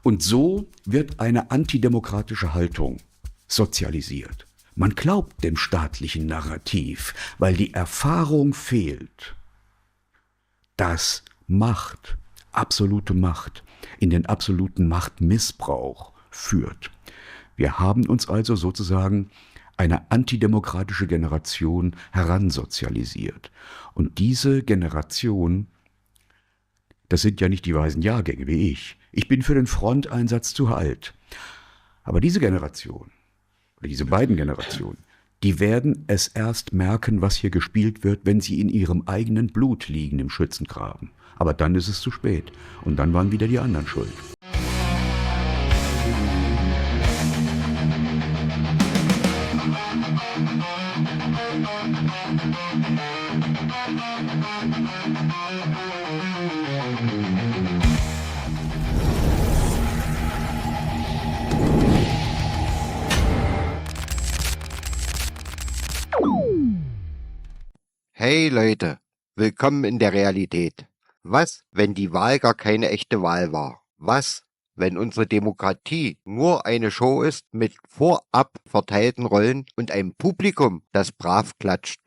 Und so wird eine antidemokratische Haltung sozialisiert. Man glaubt dem staatlichen Narrativ, weil die Erfahrung fehlt, dass Macht, absolute Macht, in den absoluten Machtmissbrauch führt. Wir haben uns also sozusagen eine antidemokratische Generation heransozialisiert. Und diese Generation, das sind ja nicht die weisen Jahrgänge wie ich. Ich bin für den Fronteinsatz zu alt. Aber diese Generation, oder diese beiden Generationen, die werden es erst merken, was hier gespielt wird, wenn sie in ihrem eigenen Blut liegen im Schützengraben. Aber dann ist es zu spät. Und dann waren wieder die anderen schuld. Hey Leute, willkommen in der Realität. Was, wenn die Wahl gar keine echte Wahl war? Was, wenn unsere Demokratie nur eine Show ist mit vorab verteilten Rollen und einem Publikum, das brav klatscht?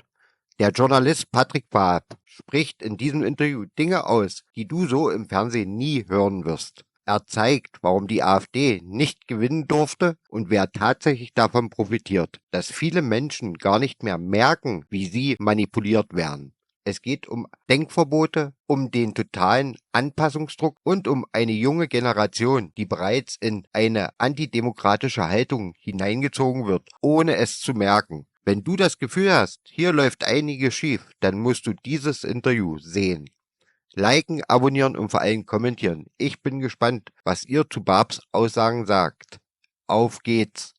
Der Journalist Patrick Paap spricht in diesem Interview Dinge aus, die du so im Fernsehen nie hören wirst. Er zeigt, warum die AfD nicht gewinnen durfte und wer tatsächlich davon profitiert, dass viele Menschen gar nicht mehr merken, wie sie manipuliert werden. Es geht um Denkverbote, um den totalen Anpassungsdruck und um eine junge Generation, die bereits in eine antidemokratische Haltung hineingezogen wird, ohne es zu merken. Wenn du das Gefühl hast, hier läuft einiges schief, dann musst du dieses Interview sehen. Liken, abonnieren und vor allem kommentieren. Ich bin gespannt, was ihr zu Babs Aussagen sagt. Auf geht's!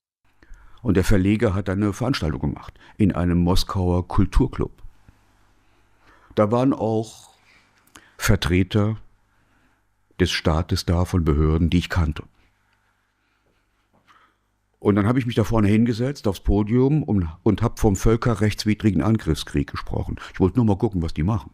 Und der Verleger hat eine Veranstaltung gemacht in einem Moskauer Kulturclub. Da waren auch Vertreter des Staates da, von Behörden, die ich kannte. Und dann habe ich mich da vorne hingesetzt aufs Podium und habe vom völkerrechtswidrigen Angriffskrieg gesprochen. Ich wollte nur mal gucken, was die machen.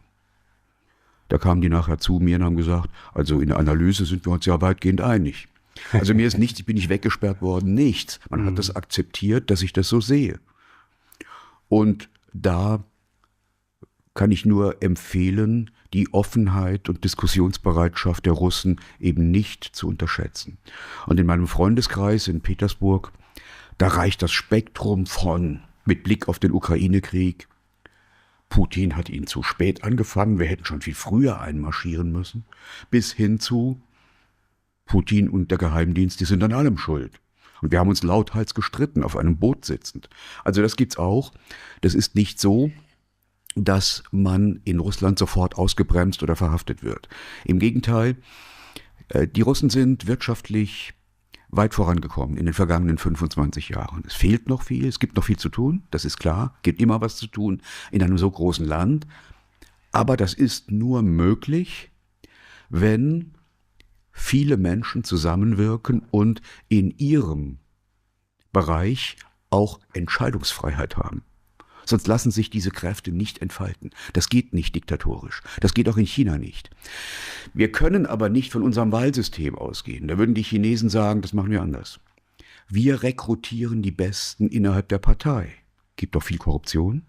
Da kamen die nachher zu mir und haben gesagt, also in der Analyse sind wir uns ja weitgehend einig. Also mir ist nichts, ich bin nicht weggesperrt worden, nichts. Man hat das akzeptiert, dass ich das so sehe. Und da kann ich nur empfehlen, die Offenheit und Diskussionsbereitschaft der Russen eben nicht zu unterschätzen. Und in meinem Freundeskreis in Petersburg, da reicht das Spektrum von, mit Blick auf den Ukraine-Krieg, Putin hat ihn zu spät angefangen, wir hätten schon viel früher einmarschieren müssen, bis hin zu Putin und der Geheimdienst, die sind an allem schuld. Und wir haben uns lauthals gestritten, auf einem Boot sitzend. Also das gibt's auch. Das ist nicht so, dass man in Russland sofort ausgebremst oder verhaftet wird. Im Gegenteil, die Russen sind wirtschaftlich weit vorangekommen in den vergangenen 25 Jahren. Es fehlt noch viel, es gibt noch viel zu tun, das ist klar, gibt immer was zu tun in einem so großen Land. Aber das ist nur möglich, wenn viele Menschen zusammenwirken und in ihrem Bereich auch Entscheidungsfreiheit haben. Sonst lassen sich diese Kräfte nicht entfalten. Das geht nicht diktatorisch. Das geht auch in China nicht. Wir können aber nicht von unserem Wahlsystem ausgehen. Da würden die Chinesen sagen, das machen wir anders. Wir rekrutieren die Besten innerhalb der Partei. Gibt doch viel Korruption.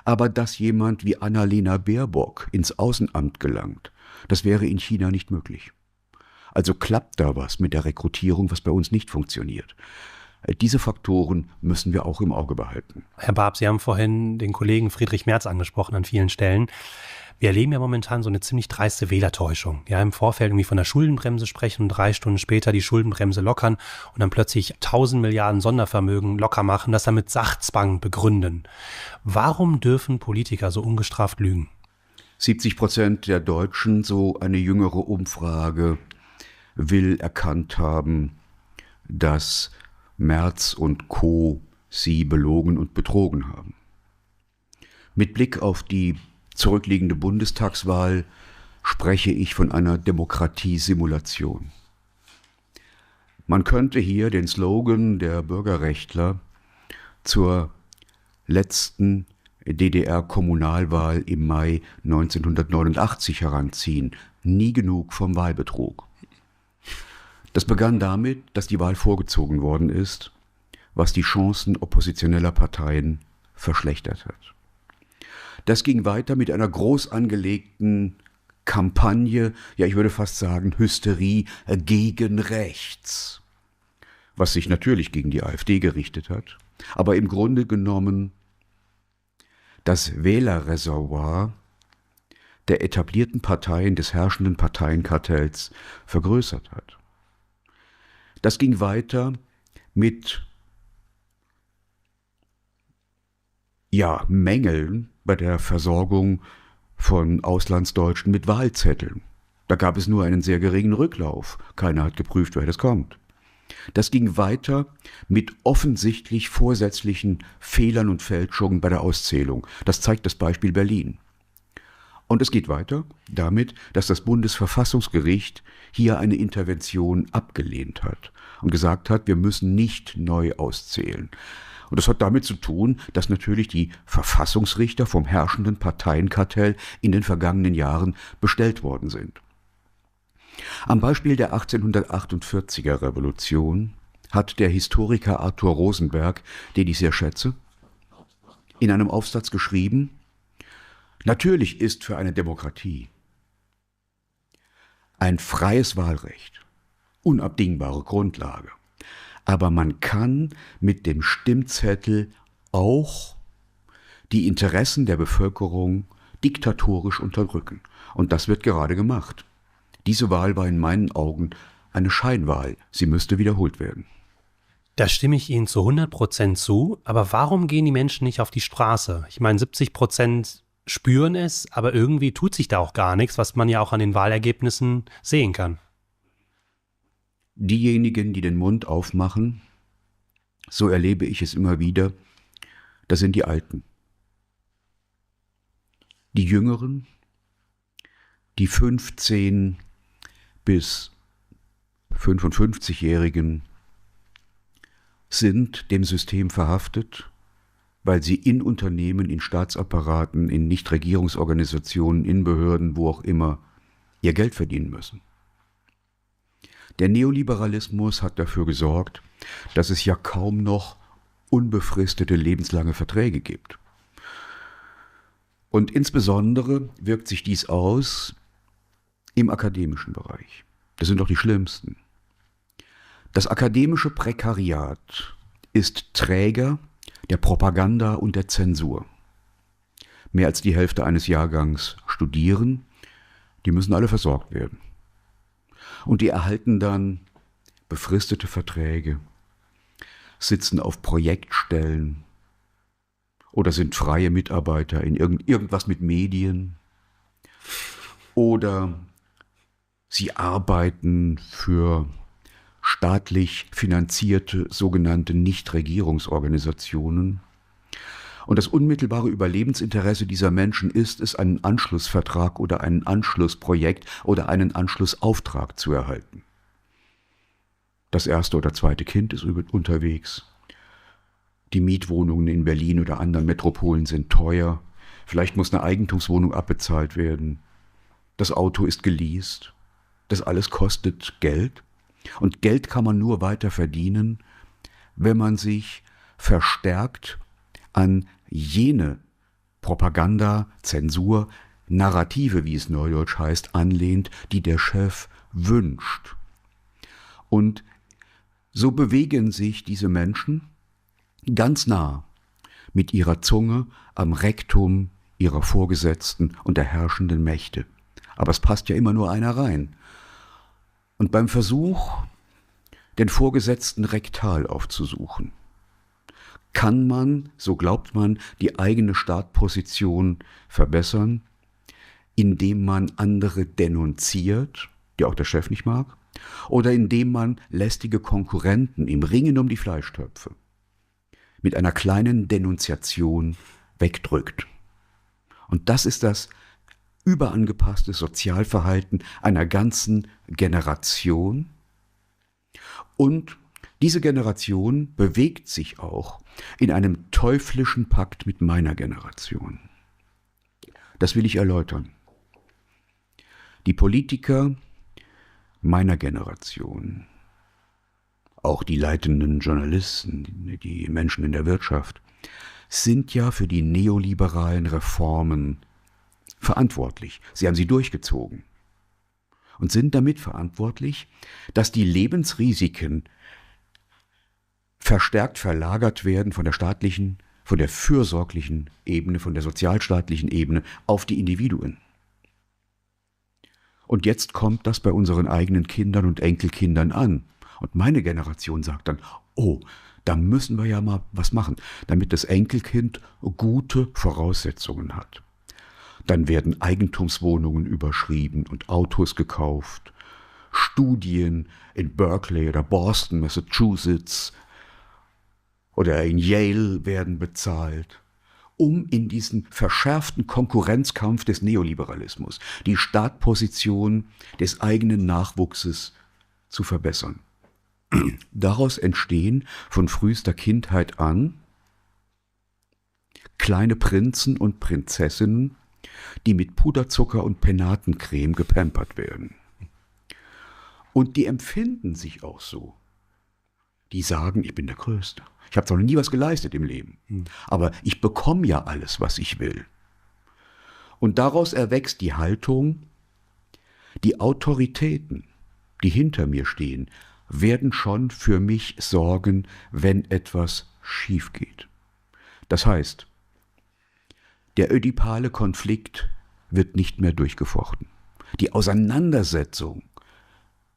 Aber dass jemand wie Annalena Baerbock ins Außenamt gelangt, das wäre in China nicht möglich. Also klappt da was mit der Rekrutierung, was bei uns nicht funktioniert. Diese Faktoren müssen wir auch im Auge behalten. Herr Paap, Sie haben vorhin den Kollegen Friedrich Merz angesprochen an vielen Stellen. Wir erleben ja momentan so eine ziemlich dreiste Wählertäuschung. Ja, im Vorfeld irgendwie von der Schuldenbremse sprechen und 3 Stunden später die Schuldenbremse lockern und dann plötzlich 1000 Milliarden Sondervermögen locker machen, das dann mit Sachzwang begründen. Warum dürfen Politiker so ungestraft lügen? 70% der Deutschen, so eine jüngere Umfrage, will erkannt haben, dass Merz und Co. sie belogen und betrogen haben. Mit Blick auf die zurückliegende Bundestagswahl spreche ich von einer Demokratiesimulation. Man könnte hier den Slogan der Bürgerrechtler zur letzten DDR-Kommunalwahl im Mai 1989 heranziehen. Nie genug vom Wahlbetrug. Das begann damit, dass die Wahl vorgezogen worden ist, was die Chancen oppositioneller Parteien verschlechtert hat. Das ging weiter mit einer groß angelegten Kampagne, ja ich würde fast sagen Hysterie gegen rechts, was sich natürlich gegen die AfD gerichtet hat, aber im Grunde genommen das Wählerreservoir der etablierten Parteien des herrschenden Parteienkartells vergrößert hat. Das ging weiter mit Mängeln bei der Versorgung von Auslandsdeutschen mit Wahlzetteln. Da gab es nur einen sehr geringen Rücklauf. Keiner hat geprüft, wer das kommt. Das ging weiter mit offensichtlich vorsätzlichen Fehlern und Fälschungen bei der Auszählung. Das zeigt das Beispiel Berlin. Und es geht weiter damit, dass das Bundesverfassungsgericht hier eine Intervention abgelehnt hat und gesagt hat, wir müssen nicht neu auszählen. Und das hat damit zu tun, dass natürlich die Verfassungsrichter vom herrschenden Parteienkartell in den vergangenen Jahren bestellt worden sind. Am Beispiel der 1848er Revolution hat der Historiker Arthur Rosenberg, den ich sehr schätze, in einem Aufsatz geschrieben: Natürlich ist für eine Demokratie ein freies Wahlrecht unabdingbare Grundlage. Aber man kann mit dem Stimmzettel auch die Interessen der Bevölkerung diktatorisch unterdrücken. Und das wird gerade gemacht. Diese Wahl war in meinen Augen eine Scheinwahl. Sie müsste wiederholt werden. Da stimme ich Ihnen zu 100% zu. Aber warum gehen die Menschen nicht auf die Straße? Ich meine, 70% spüren es, aber irgendwie tut sich da auch gar nichts, was man ja auch an den Wahlergebnissen sehen kann. Diejenigen, die den Mund aufmachen, so erlebe ich es immer wieder, das sind die Alten. Die Jüngeren, die 15- bis 55-Jährigen sind dem System verhaftet, weil sie in Unternehmen, in Staatsapparaten, in Nichtregierungsorganisationen, in Behörden, wo auch immer, ihr Geld verdienen müssen. Der Neoliberalismus hat dafür gesorgt, dass es ja kaum noch unbefristete lebenslange Verträge gibt. Und insbesondere wirkt sich dies aus im akademischen Bereich. Das sind doch die schlimmsten. Das akademische Prekariat ist Träger der Propaganda und der Zensur. Mehr als die Hälfte eines Jahrgangs studieren, die müssen alle versorgt werden. Und die erhalten dann befristete Verträge, sitzen auf Projektstellen oder sind freie Mitarbeiter in irgendwas mit Medien oder sie arbeiten für staatlich finanzierte sogenannte Nichtregierungsorganisationen. Und das unmittelbare Überlebensinteresse dieser Menschen ist es, einen Anschlussvertrag oder ein Anschlussprojekt oder einen Anschlussauftrag zu erhalten. Das erste oder zweite Kind ist unterwegs. Die Mietwohnungen in Berlin oder anderen Metropolen sind teuer. Vielleicht muss eine Eigentumswohnung abbezahlt werden. Das Auto ist geleast. Das alles kostet Geld. Und Geld kann man nur weiter verdienen, wenn man sich verstärkt an jene Propaganda, Zensur, Narrative, wie es neudeutsch heißt, anlehnt, die der Chef wünscht. Und so bewegen sich diese Menschen ganz nah mit ihrer Zunge am Rektum ihrer Vorgesetzten und der herrschenden Mächte. Aber es passt ja immer nur einer rein. Und beim Versuch, den Vorgesetzten rektal aufzusuchen, kann man, so glaubt man, die eigene Startposition verbessern, indem man andere denunziert, die auch der Chef nicht mag, oder indem man lästige Konkurrenten im Ringen um die Fleischtöpfe mit einer kleinen Denunziation wegdrückt. Und das ist das überangepasste Sozialverhalten einer ganzen Generation. Und diese Generation bewegt sich auch in einem teuflischen Pakt mit meiner Generation. Das will ich erläutern. Die Politiker meiner Generation auch die leitenden Journalisten, die Menschen in der Wirtschaft, sind ja für die neoliberalen Reformen verantwortlich. Sie haben sie durchgezogen und sind damit verantwortlich, dass die Lebensrisiken verstärkt verlagert werden von der staatlichen, von der fürsorglichen Ebene, von der sozialstaatlichen Ebene auf die Individuen. Und jetzt kommt das bei unseren eigenen Kindern und Enkelkindern an. Und meine Generation sagt dann, oh, da müssen wir ja mal was machen, damit das Enkelkind gute Voraussetzungen hat. Dann werden Eigentumswohnungen überschrieben und Autos gekauft. Studien in Berkeley oder Boston, Massachusetts oder in Yale werden bezahlt, um in diesen verschärften Konkurrenzkampf des Neoliberalismus die Startposition des eigenen Nachwuchses zu verbessern. Daraus entstehen von frühester Kindheit an kleine Prinzen und Prinzessinnen, die mit Puderzucker und Penatencreme gepampert werden. Und die empfinden sich auch so. Die sagen, ich bin der Größte. Ich habe zwar noch nie was geleistet im Leben, aber ich bekomme ja alles, was ich will. Und daraus erwächst die Haltung, die Autoritäten, die hinter mir stehen, werden schon für mich sorgen, wenn etwas schief geht. Das heißt, der ödipale Konflikt wird nicht mehr durchgefochten. Die Auseinandersetzung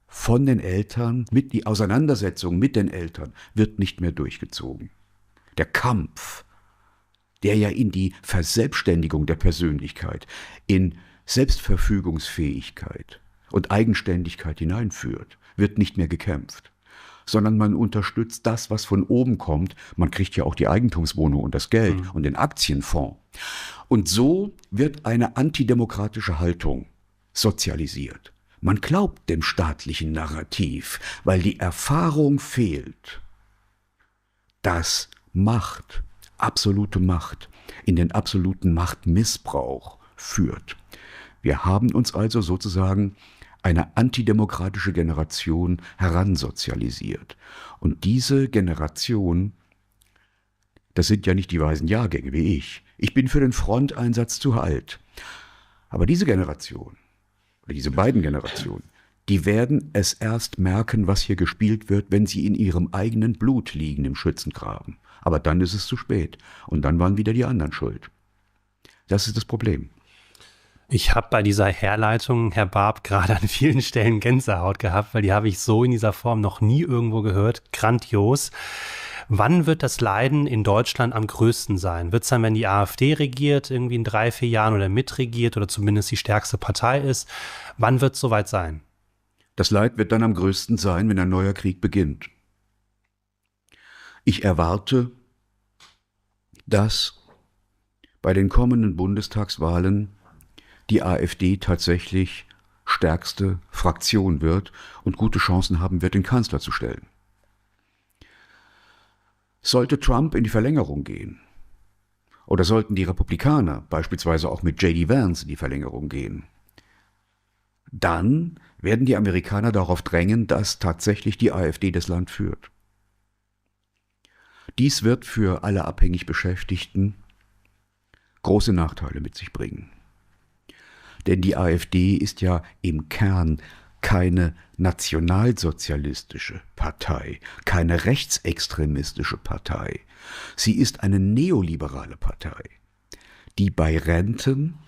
von den Eltern, die Auseinandersetzung mit den Eltern wird nicht mehr durchgezogen. Der Kampf, der ja in die Verselbstständigung der Persönlichkeit, in Selbstverfügungsfähigkeit und Eigenständigkeit hineinführt, wird nicht mehr gekämpft, sondern man unterstützt das, was von oben kommt. Man kriegt ja auch die Eigentumswohnung und das Geld und den Aktienfonds. Und so wird eine antidemokratische Haltung sozialisiert. Man glaubt dem staatlichen Narrativ, weil die Erfahrung fehlt, dass Macht, absolute Macht, in den absoluten Machtmissbrauch führt. Wir haben uns also sozusagen eine antidemokratische Generation heransozialisiert. Und diese Generation, das sind ja nicht die weisen Jahrgänge wie ich. Ich bin für den Fronteinsatz zu alt. Aber diese Generation, oder diese beiden Generationen, die werden es erst merken, was hier gespielt wird, wenn sie in ihrem eigenen Blut liegen im Schützengraben. Aber dann ist es zu spät. Und dann waren wieder die anderen schuld. Das ist das Problem. Ich habe bei dieser Herleitung, Herr Barb, gerade an vielen Stellen Gänsehaut gehabt, weil die habe ich so in dieser Form noch nie irgendwo gehört. Grandios. Wann wird das Leiden in Deutschland am größten sein? Wird es dann, wenn die AfD regiert, irgendwie in 3-4 Jahren oder mitregiert oder zumindest die stärkste Partei ist? Wann wird es soweit sein? Das Leid wird dann am größten sein, wenn ein neuer Krieg beginnt. Ich erwarte, dass bei den kommenden Bundestagswahlen die AfD tatsächlich stärkste Fraktion wird und gute Chancen haben wird, den Kanzler zu stellen. Sollte Trump in die Verlängerung gehen oder sollten die Republikaner beispielsweise auch mit J.D. Vance in die Verlängerung gehen, dann werden die Amerikaner darauf drängen, dass tatsächlich die AfD das Land führt. Dies wird für alle abhängig Beschäftigten große Nachteile mit sich bringen. Denn die AfD ist ja im Kern keine nationalsozialistische Partei, keine rechtsextremistische Partei. Sie ist eine neoliberale Partei, die bei Renten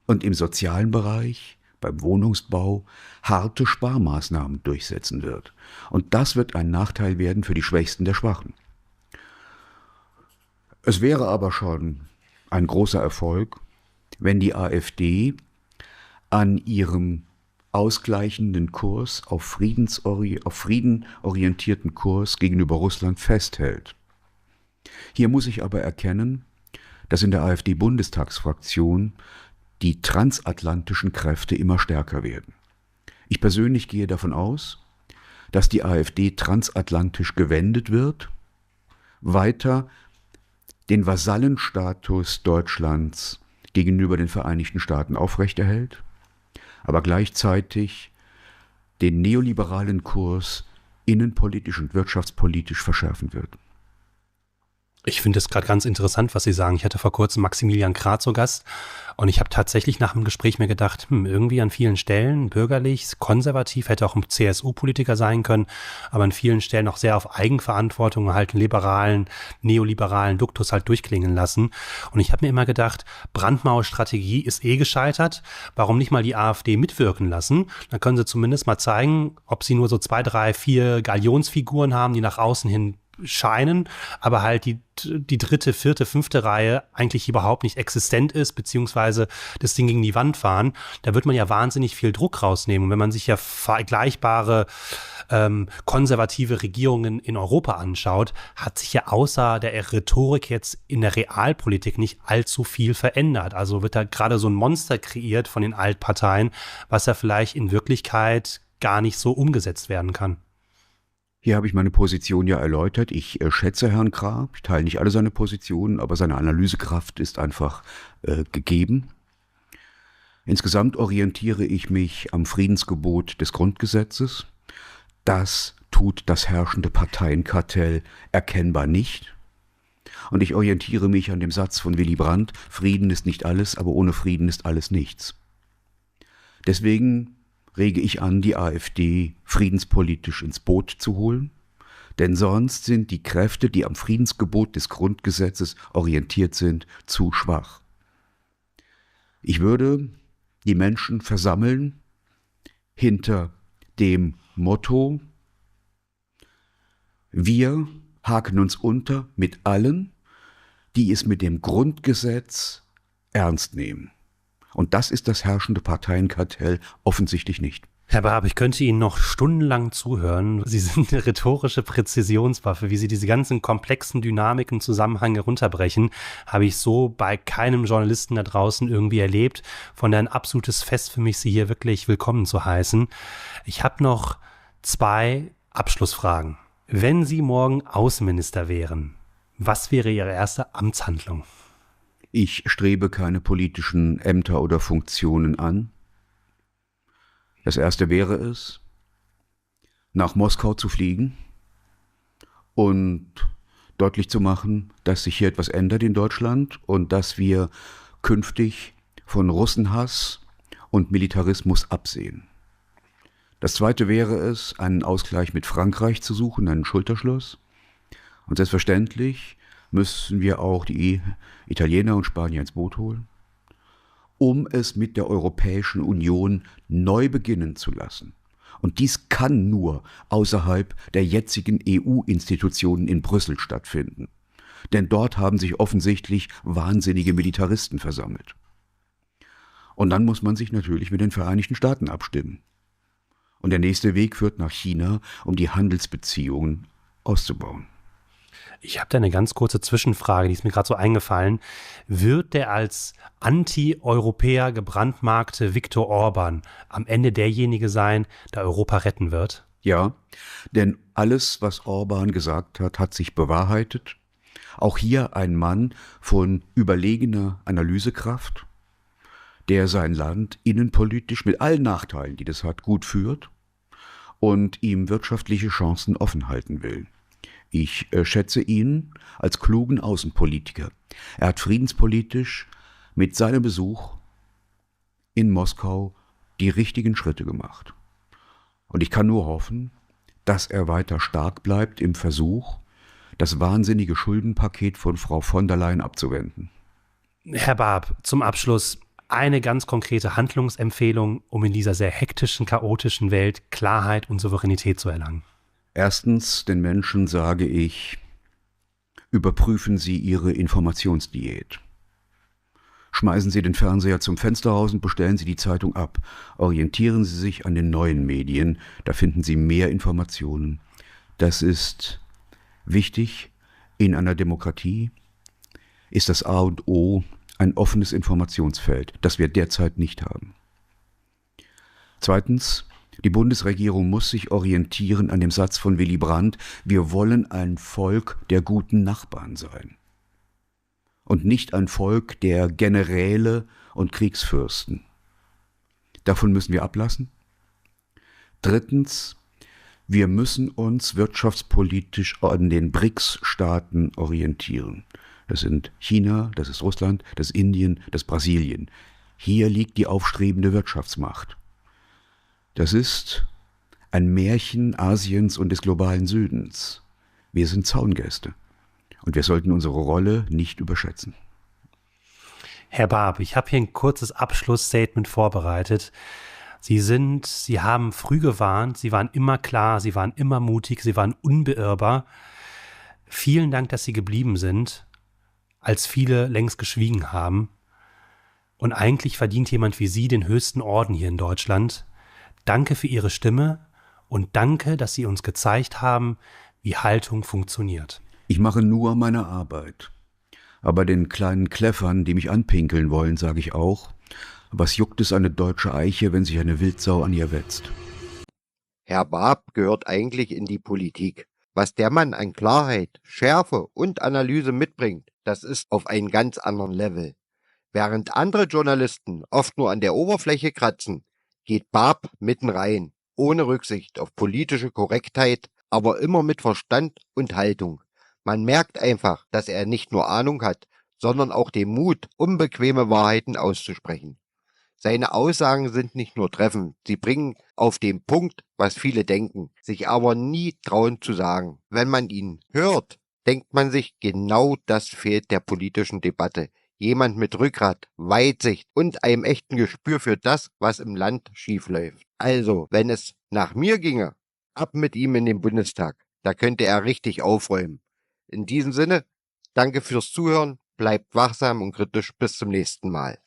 und im sozialen Bereich, beim Wohnungsbau, harte Sparmaßnahmen durchsetzen wird. Und das wird ein Nachteil werden für die Schwächsten der Schwachen. Es wäre aber schon ein großer Erfolg, wenn die AfD an ihrem ausgleichenden Kurs, auf Frieden orientierten Kurs gegenüber Russland festhält. Hier muss ich aber erkennen, dass in der AfD-Bundestagsfraktion die transatlantischen Kräfte immer stärker werden. Ich persönlich gehe davon aus, dass die AfD transatlantisch gewendet wird, weiter den Vasallenstatus Deutschlands gegenüber den Vereinigten Staaten aufrechterhält, aber gleichzeitig den neoliberalen Kurs innenpolitisch und wirtschaftspolitisch verschärfen wird. Ich finde es gerade ganz interessant, was Sie sagen. Ich hatte vor kurzem Maximilian Krah zu Gast und ich habe tatsächlich nach dem Gespräch mir gedacht, irgendwie an vielen Stellen bürgerlich, konservativ, hätte auch ein CSU-Politiker sein können, aber an vielen Stellen auch sehr auf Eigenverantwortung halt einen liberalen, neoliberalen Duktus halt durchklingen lassen. Und ich habe mir immer gedacht, Brandmauerstrategie ist gescheitert. Warum nicht mal die AfD mitwirken lassen? Dann können sie zumindest mal zeigen, ob sie nur so 2, 3, 4 Galionsfiguren haben, die nach außen hin scheinen, aber halt die 3., 4., 5. Reihe eigentlich überhaupt nicht existent ist, beziehungsweise das Ding gegen die Wand fahren. Da wird man ja wahnsinnig viel Druck rausnehmen. Und wenn man sich ja vergleichbare konservative Regierungen in Europa anschaut, hat sich ja außer der Rhetorik jetzt in der Realpolitik nicht allzu viel verändert. Also wird da gerade so ein Monster kreiert von den Altparteien, was ja vielleicht in Wirklichkeit gar nicht so umgesetzt werden kann. Hier habe ich meine Position ja erläutert. Ich schätze Herrn Krah, ich teile nicht alle seine Positionen, aber seine Analysekraft ist einfach gegeben. Insgesamt orientiere ich mich am Friedensgebot des Grundgesetzes. Das tut das herrschende Parteienkartell erkennbar nicht. Und ich orientiere mich an dem Satz von Willy Brandt, Frieden ist nicht alles, aber ohne Frieden ist alles nichts. Deswegen rege ich an, die AfD friedenspolitisch ins Boot zu holen, denn sonst sind die Kräfte, die am Friedensgebot des Grundgesetzes orientiert sind, zu schwach. Ich würde die Menschen versammeln hinter dem Motto: Wir haken uns unter mit allen, die es mit dem Grundgesetz ernst nehmen. Und das ist das herrschende Parteienkartell offensichtlich nicht. Herr Barb, ich könnte Ihnen noch stundenlang zuhören. Sie sind eine rhetorische Präzisionswaffe. Wie Sie diese ganzen komplexen Dynamiken, Zusammenhänge runterbrechen, habe ich so bei keinem Journalisten da draußen irgendwie erlebt. Von daher ein absolutes Fest für mich, Sie hier wirklich willkommen zu heißen. Ich habe noch 2 Abschlussfragen. Wenn Sie morgen Außenminister wären, was wäre Ihre erste Amtshandlung? Ich strebe keine politischen Ämter oder Funktionen an. Das erste wäre es, nach Moskau zu fliegen und deutlich zu machen, dass sich hier etwas ändert in Deutschland und dass wir künftig von Russenhass und Militarismus absehen. Das zweite wäre es, einen Ausgleich mit Frankreich zu suchen, einen Schulterschluss. Und selbstverständlich müssen wir auch die Italiener und Spanier ins Boot holen, um es mit der Europäischen Union neu beginnen zu lassen. Und dies kann nur außerhalb der jetzigen EU-Institutionen in Brüssel stattfinden. Denn dort haben sich offensichtlich wahnsinnige Militaristen versammelt. Und dann muss man sich natürlich mit den Vereinigten Staaten abstimmen. Und der nächste Weg führt nach China, um die Handelsbeziehungen auszubauen. Ich habe da eine ganz kurze Zwischenfrage, die ist mir gerade so eingefallen. Wird der als Anti-Europäer gebrandmarkte Viktor Orban am Ende derjenige sein, der Europa retten wird? Ja, denn alles, was Orban gesagt hat, hat sich bewahrheitet. Auch hier ein Mann von überlegener Analysekraft, der sein Land innenpolitisch mit allen Nachteilen, die das hat, gut führt und ihm wirtschaftliche Chancen offen halten will. Ich schätze ihn als klugen Außenpolitiker. Er hat friedenspolitisch mit seinem Besuch in Moskau die richtigen Schritte gemacht. Und ich kann nur hoffen, dass er weiter stark bleibt im Versuch, das wahnsinnige Schuldenpaket von Frau von der Leyen abzuwenden. Herr Barb, zum Abschluss eine ganz konkrete Handlungsempfehlung, um in dieser sehr hektischen, chaotischen Welt Klarheit und Souveränität zu erlangen. Erstens, den Menschen sage ich, überprüfen Sie Ihre Informationsdiät. Schmeißen Sie den Fernseher zum Fenster raus und bestellen Sie die Zeitung ab. Orientieren Sie sich an den neuen Medien, da finden Sie mehr Informationen. Das ist wichtig. In einer Demokratie ist das A und O ein offenes Informationsfeld, das wir derzeit nicht haben. Zweitens, die Bundesregierung muss sich orientieren an dem Satz von Willy Brandt, wir wollen ein Volk der guten Nachbarn sein. Und nicht ein Volk der Generäle und Kriegsfürsten. Davon müssen wir ablassen. Drittens, Wir müssen uns wirtschaftspolitisch an den BRICS-Staaten orientieren. Das sind China, das ist Russland, das ist Indien, das ist Brasilien. Hier liegt die aufstrebende Wirtschaftsmacht. Das ist ein Märchen Asiens und des globalen Südens. Wir sind Zaungäste und wir sollten unsere Rolle nicht überschätzen. Herr Barb, ich habe hier ein kurzes Abschlussstatement vorbereitet. Sie haben früh gewarnt, Sie waren immer klar, Sie waren immer mutig, Sie waren unbeirrbar. Vielen Dank, dass Sie geblieben sind, als viele längst geschwiegen haben. Und eigentlich verdient jemand wie Sie den höchsten Orden hier in Deutschland. Danke für Ihre Stimme und danke, dass Sie uns gezeigt haben, wie Haltung funktioniert. Ich mache nur meine Arbeit. Aber den kleinen Kläffern, die mich anpinkeln wollen, sage ich auch, was juckt es eine deutsche Eiche, wenn sich eine Wildsau an ihr wetzt? Herr Barb gehört eigentlich in die Politik. Was der Mann an Klarheit, Schärfe und Analyse mitbringt, das ist auf einem ganz anderen Level. Während andere Journalisten oft nur an der Oberfläche kratzen, geht Barb mitten rein, ohne Rücksicht auf politische Korrektheit, aber immer mit Verstand und Haltung. Man merkt einfach, dass er nicht nur Ahnung hat, sondern auch den Mut, unbequeme Wahrheiten auszusprechen. Seine Aussagen sind nicht nur treffend, sie bringen auf den Punkt, was viele denken, sich aber nie trauen zu sagen. Wenn man ihn hört, denkt man sich, genau das fehlt der politischen Debatte. Jemand mit Rückgrat, Weitsicht und einem echten Gespür für das, was im Land schiefläuft. Also, wenn es nach mir ginge, ab mit ihm in den Bundestag. Da könnte er richtig aufräumen. In diesem Sinne, danke fürs Zuhören, bleibt wachsam und kritisch, bis zum nächsten Mal.